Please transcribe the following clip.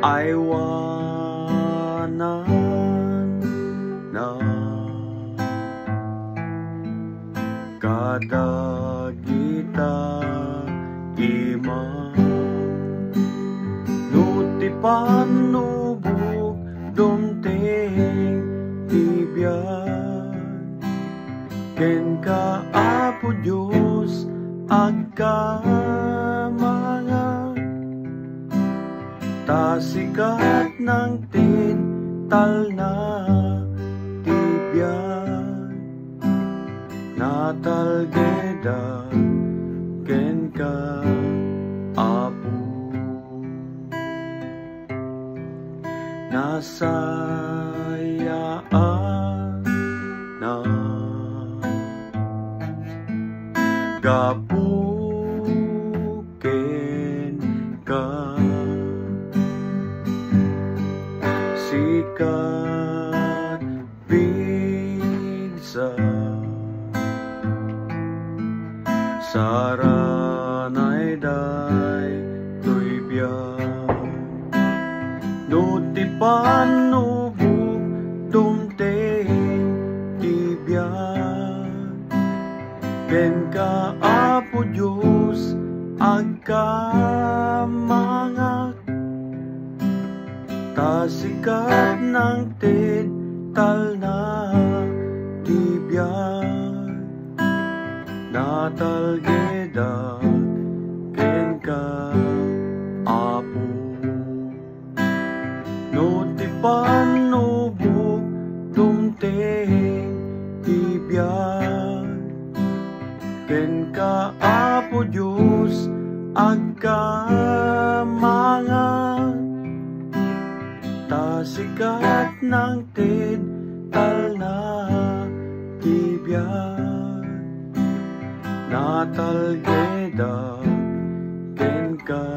aywanan na kadagita imang nuti panubok dumteng tibyan ken ka Apo Dios agka mga tasikat ng tintal na tibyan natalgeda ken ka Apo nasayaan na gapuken ka sikat pigsa saranay day tuibyan nuti panubok dumteng tibyan ken ka Apo Dios agka mga tasikat ng tintal na tibyan natalgeda ken ka Apo nuti panubok dumteng tibyan ken ka Apo Dios agka mga tasikat ng tintal na tibyan natalgeda ken ka